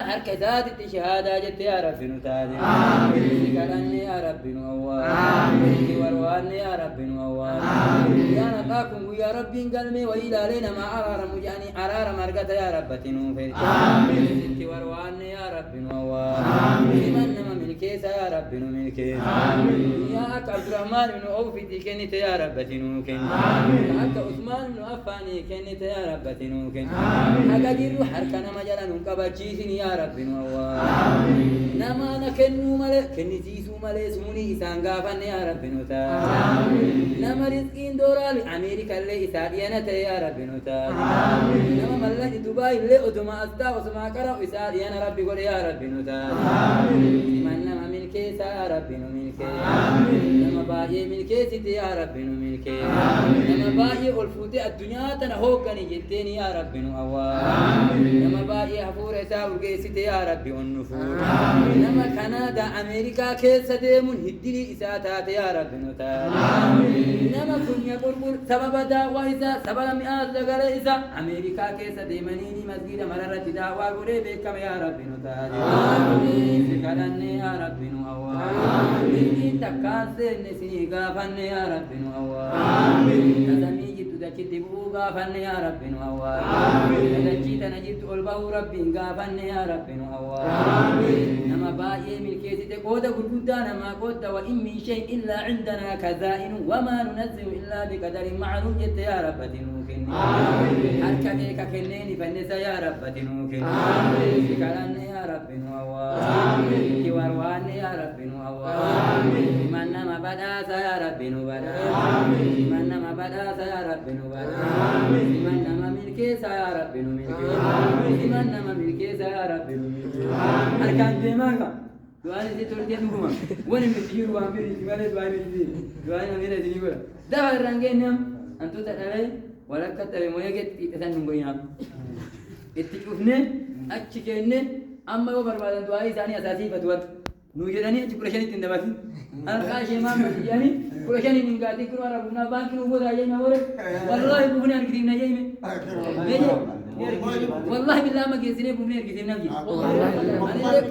حركات الشهادة جت يا رب نتاجي آمين كرني يا رب نوّا آمين ورواني يا رب نوّا آمين يا نقاكم يا رب قلبي وإلى لنا ما أرار مجاني أرار مرقة يا رب تنوفر آمين ورواني يا رب نوّا آمين من من كيس يا رب نملك آمين يا أك عبد الرحمن بن عوف كنت يا رب تنوكن آمين أك عثمان بن عفان كنت يا رب تنوكن آمين أجر حركنا مجالا نكبتشيسني يا رب نوّا آمين نما نكنو ملك كنتيسو ملك سموني إسان غافن يا رب نوتا آمين نما رزقين دورال أمريكا اللي إسادينا يا رب نوتا آمين نما ملك دبي اللي أدما أستا وسما كرا إسادينا ربي قول يا رب نوتا آمين من نما من كيس يا رب نملك آمين نما باقي من كيس يا رب نملك آمين نما باقي ألفوت الدنيا تنهوكني جدين يا رب نوّا آمين نما باقي حفور إساء وقيسي يا ربي النفور نما كندا أمريكا كيس ديمون هدري إساتات يا ربي نتال نما كنيا قرقر سبب دعوة إسا سبب مئات لغر إسا أمريكا كيس ديمانيني مسجد مررة دعوة قري بكم يا ربي نتال سكالني يا ربي نوّا إن تكان سيني سني غافن يا ربي نوّا تزمي جدو دكت بو غافن يا ربي نوّا تدجي تنجد ألبه ربي غافن يا ربي نوّا نما باقي من كيس تقود قدودا نما قد وإن من شيء إلا عندنا كذائن وما ننزل إلا بقدر معلوم جت يا رب تنوكن حركتك كنيني فنسا يا رب تنوكن سكالن يا رب نوّا كوروان يا رب نوّا من نما بداس يا رب نوّا من نما بداس يا رب نوّا من نما من كيس يا رب نوّا من نما من كيس يا رب نوّا أركان دماغا دواني تطلع دوما وين متجير وامير يمالي دواني متجير دواني أمير يجيني ولا ده الرنجين نعم أنتو تدري ولا كتب مويجت إتسان نقولينها إتشوفني أتشكيني أما هو بربادن دواني ثاني أساسي فتوات نوجدني أتشكرشني تندبسي أنا كاشي ما يعني كرشني نقاتي كل مرة بنا بانك نقول راجعين أورك والله بقولنا نكتب نجيم والله بالله ما كيسني بمنير كيسني نجي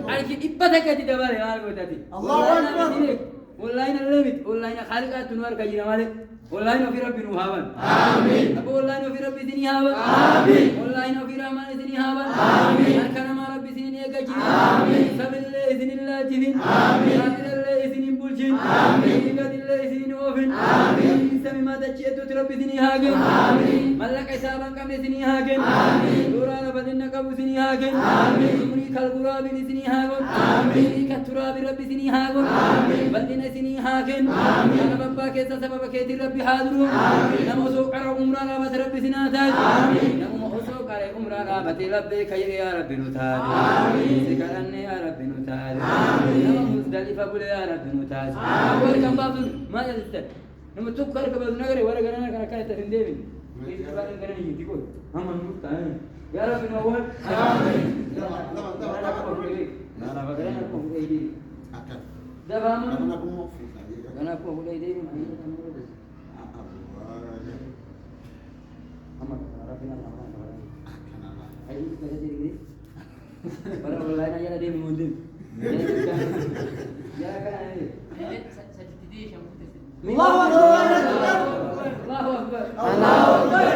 أنا كي إبتك كذي دبارة يا رب تاتي الله أكبر والله إن اللمت والله إن خالقات تنوار كجينا مالك والله إن في ربي نوهابن آمين أبو والله إن في ربي دنيا هابن آمين والله إن في رحمن دنيا هابن آمين أركان ما ربي سنين يكجي آمين سبل الله إذن الله جبين آمين آخر الله إذن بولجين آمين قد الله إذن وفين آمين سمي ما تجيء ربي دنيا هاجن آمين ملك حسابا كم دنيا هاجن آمين دورا ربنا كم دنيا هاجن آمين سمري كالغرا بدنيا هاجن آمين كترا بربي دنيا هاجن آمين بدنا دنيا هاجن آمين أنا بابا كيسا سبب كيتي ربي حاضرون آمين نمو سوكر عمرا رابط ربي سناتاج آمين نمو سوكر عمرا رابط ربي كي يا ربي نتاج آمين سكرني يا ربي نتاج آمين نمو مزدلفة بول يا ربي نتاج أقول كم بابل ما جلست نمو تكر كبر نغري ورا غنا كنا كنا تندمين إذا كنا غنا يجي تقول هم نقطة يا ربي نوّر آمين لا لا بغينا نقوم بيدي دبام أنا أقوم بيدي ما يجي أما ربنا الله أي كذا تيجي ولا والله أنا يلا ديم مودين يا كان الله أكبر الله أكبر الله أكبر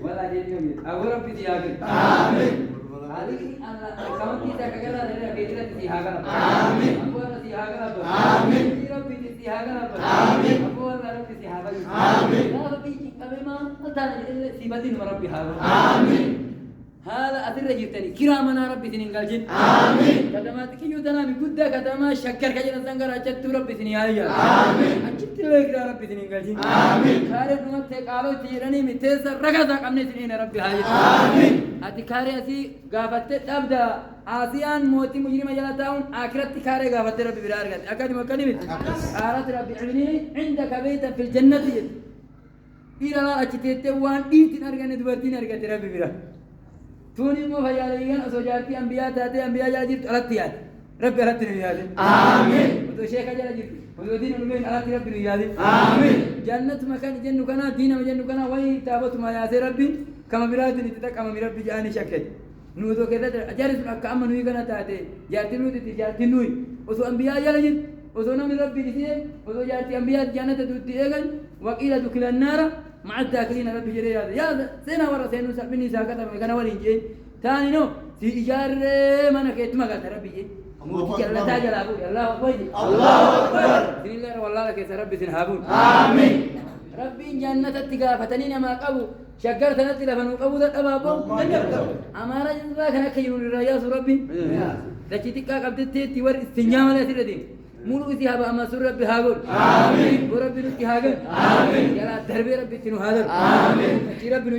ولا ديم أبو ربي تياجي آمين هذه كمان كذا كذا لنا كذا تياجا آمين أبو الله تياجا آمين ربي تياجا آمين أبو الله ربي تياجا آمين لا ربي كذا ما أتاني إلا سيبتين مربي هذا آمين هذا أثر جبتني كرامنا ربي سنين قالجين آمين كدمات كيو تنامي قد كدما شكر كجنا سنجر أجت ربي سنين عليا آمين أجت لك ربي سنين قالجين آمين كارب نمت قالوا تيراني متسر ركضا قمني سنين ربي هاي آمين أتكاري أسي قافت تبدأ آسيان موتي مجرم جلاتاون آخرت كاري قافت ربي برارقت أكاد مكانيمت آرت ربي علمني عندك بيتا في الجنة إلى لا أجتيت وان إيتين أرغن دبرتين أرغت ربي برا توني مو فجاليين أسوجارتي أنبياء تاتي أنبياء جاجير ألتيان ربي ألتي نبيادي آمين وتو شيخ جاجير وتو دين نبين ألتي ربي نبيادي آمين جنة مكان جنة كنا دين مجنة كنا وين تابت ما ياسر ربي كما برادني تتك كما ربي جاني شكت نودو كذا أجارس الأكام نوي كنا تاتي جارتي نودي تجارتي نوي وسو أنبياء جالجين وسو نام ربي ديه وسو جارتي أنبياء جانة تدوتي إيجن وقيل دخل النار مع الداخلين ربي جري هذا يا سينا ورا سينو سبني ساكت ما كنا ولين جين ثاني نو في إيجار ما نكيت ما قدر ربي جين يلا تاجر أبو الله أكبر الله أكبر بسم الله والله لك يا ربي سنهابون آمين ربي جنة التقافتنين ما قبو شكرت نتلا فنقبو ذات أبابو أمارا جنبا كان كيرون الرئيس ربي لكتك قبضت تيور استنجام لا تردين مولو إذهاب أما سر ربي هاقول آمين وربي نتي هاقول آمين يلا دربي ربي تنو هذا آمين ربي